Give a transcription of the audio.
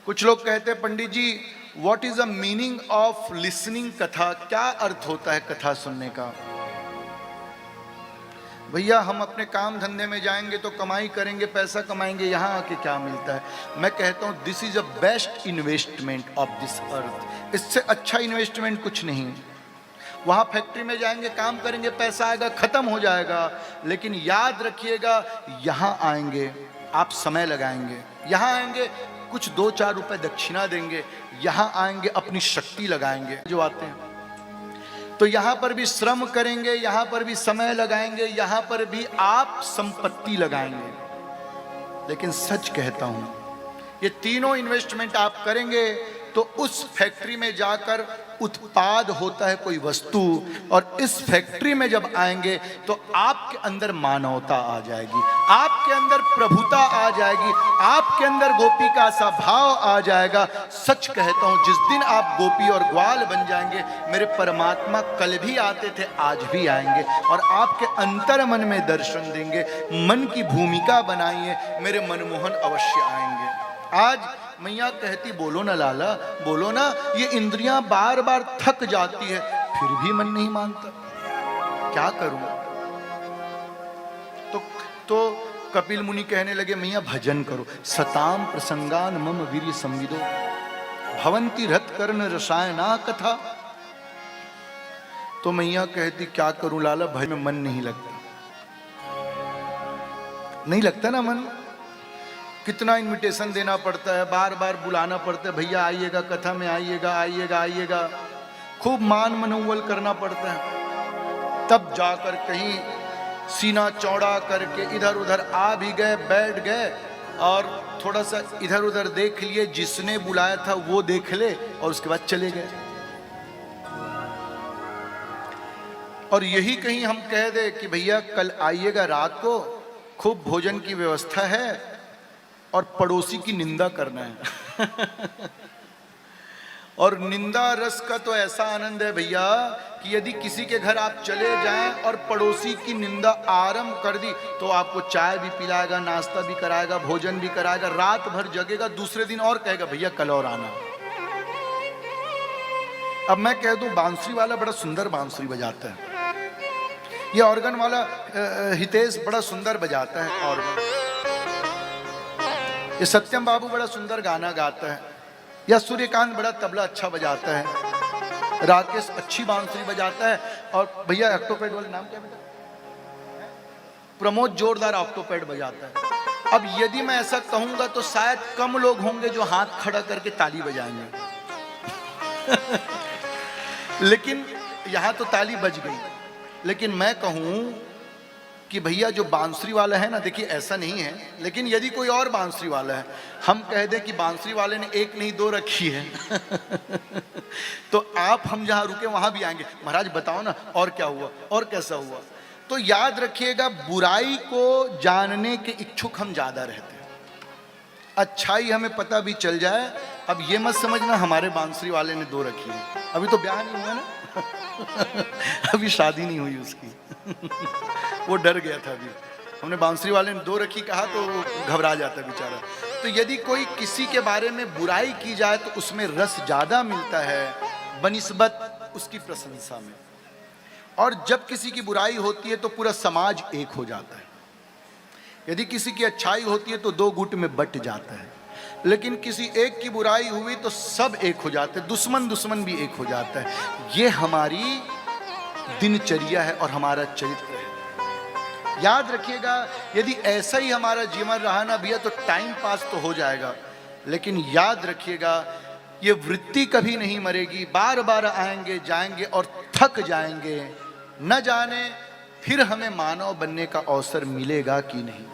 कुछ लोग कहते हैं Pandit ji what is the meaning of listening katha, क्या अर्थ होता है कथा सुनने का। भैया हम अपने काम धंधे में जाएंगे तो कमाई करेंगे, पैसा कमाएंगे, यहाँ आके क्या मिलता है। मैं कहता हूँ this is a best investment of this earth, इससे अच्छा इन्वेस्टमेंट कुछ नहीं। वहाँ फैक्ट्री में जाएंगे, काम करेंगे, पैसा आएगा, खत्म हो जाएगा, लेकिन याद रखिएगा यहाँ आएंगे आप समय लगाएंगे, यहाँ आएंगे कुछ 2-4 रुपए दक्षिणा देंगे, यहाँ आएंगे अपनी शक्ति लगाएंगे जो आते हैं, तो यहाँ पर भी श्रम करेंगे, यहाँ पर भी समय लगाएंगे, यहाँ पर भी आप संपत्ति लगाएंगे। लेकिन सच कहता हूं ये तीनों इन्वेस्टमेंट आप करेंगे तो उस फैक्ट्री में जाकर उत्पाद होता है कोई वस्तु, और इस फैक्ट्री में जब आएंगे तो आपके अंदर मानवता आ जाएगी, आपके अंदर प्रभुता आ जाएगी, आपके अंदर गोपी का सा भाव आ जाएगा। सच कहता हूं जिस दिन आप गोपी और ग्वाल बन जाएंगे, मेरे परमात्मा कल भी आते थे आज भी आएंगे और आपके अंतर मन में दर्शन देंगे। मन की भूमिका बनाइए, मेरे मनमोहन अवश्य आएंगे। आज मैया कहती बोलो ना लाला, बोलो ना, ये इंद्रियां बार बार थक जाती है फिर भी मन नहीं मानता, क्या करूं। तो कपिल मुनि कहने लगे मैया भजन करो, सताम प्रसंगान मम वीर्य संविदो भवंती रथ कर्ण रसायना कथा। तो मैया कहती क्या करूं लाला, भजन में मन नहीं लगता, नहीं लगता ना मन, कितना इनविटेशन देना पड़ता है, बार बार बुलाना पड़ता है, भैया आइएगा कथा में, आइएगा आइएगा आइएगा, खूब मान मनोवल करना पड़ता है, तब जाकर कहीं सीना चौड़ा करके इधर उधर आ भी गए, बैठ गए और थोड़ा सा इधर उधर देख लिए, जिसने बुलाया था वो देख ले और उसके बाद चले गए। और यही कहीं हम कह दे कि भैया कल आइएगा रात को, खूब भोजन की व्यवस्था है और पड़ोसी की निंदा करना है और निंदा रस का तो ऐसा आनंद है भैया कि यदि किसी के घर आप चले जाएं और पड़ोसी की निंदा आरंभ कर दी तो आपको चाय भी पिलाएगा, नाश्ता भी कराएगा, भोजन भी कराएगा, रात भर जगेगा, दूसरे दिन और कहेगा भैया कल और आना। अब मैं कह दूं बांसुरी वाला बड़ा सुंदर बांसुरी बजाता है, ये ऑर्गन वाला हितेश बड़ा सुंदर बजाता है ऑर्गन, ये सत्यम बाबू बड़ा सुंदर गाना गाता है, या सूर्यकांत बड़ा तबला अच्छा बजाता है, राकेश अच्छी बांसुरी बजाता है, और भैया ऑक्टोपैड वाले नाम क्या बेटा, प्रमोद जोरदार ऑक्टोपैड बजाता है। अब यदि मैं ऐसा कहूंगा तो शायद कम लोग होंगे जो हाथ खड़ा करके ताली बजाएंगे लेकिन यहां तो ताली बज गई। लेकिन मैं कहूं कि भैया जो बांसुरी वाला है ना, देखिए ऐसा नहीं है, लेकिन यदि कोई और बांसुरी वाला है, हम कह दे कि बांसुरी वाले ने 1 नहीं 2 रखी है तो आप हम जहां रुके वहां भी आएंगे, महाराज बताओ ना और क्या हुआ और कैसा हुआ। तो याद रखिएगा बुराई को जानने के इच्छुक हम ज्यादा रहते हैं, अच्छाई हमें पता भी चल जाए। अब ये मत समझना हमारे बांसुरी वाले ने 2 रखी है, अभी तो ब्याह नहीं हुआ ना अभी शादी नहीं हुई उसकी वो डर गया था, अभी हमने बांसुरी वाले ने 2 रखी कहा तो वो घबरा जाता बेचारा। तो यदि कोई किसी के बारे में बुराई की जाए तो उसमें रस ज्यादा मिलता है बनिस्बत उसकी प्रशंसा में, और जब किसी की बुराई होती है तो पूरा समाज एक हो जाता है, यदि किसी की अच्छाई होती है तो 2 गुट में बट जाता है, लेकिन किसी एक की बुराई हुई तो सब एक हो जाते हैं, दुश्मन दुश्मन भी एक हो जाता है। ये हमारी दिनचर्या है और हमारा चरित्र है। याद रखिएगा यदि ऐसा ही हमारा जीवन रहा ना भैया तो टाइम पास तो हो जाएगा, लेकिन याद रखिएगा ये वृत्ति कभी नहीं मरेगी, बार बार आएंगे जाएंगे और थक जाएंगे, न जाने फिर हमें मानव बनने का अवसर मिलेगा कि नहीं।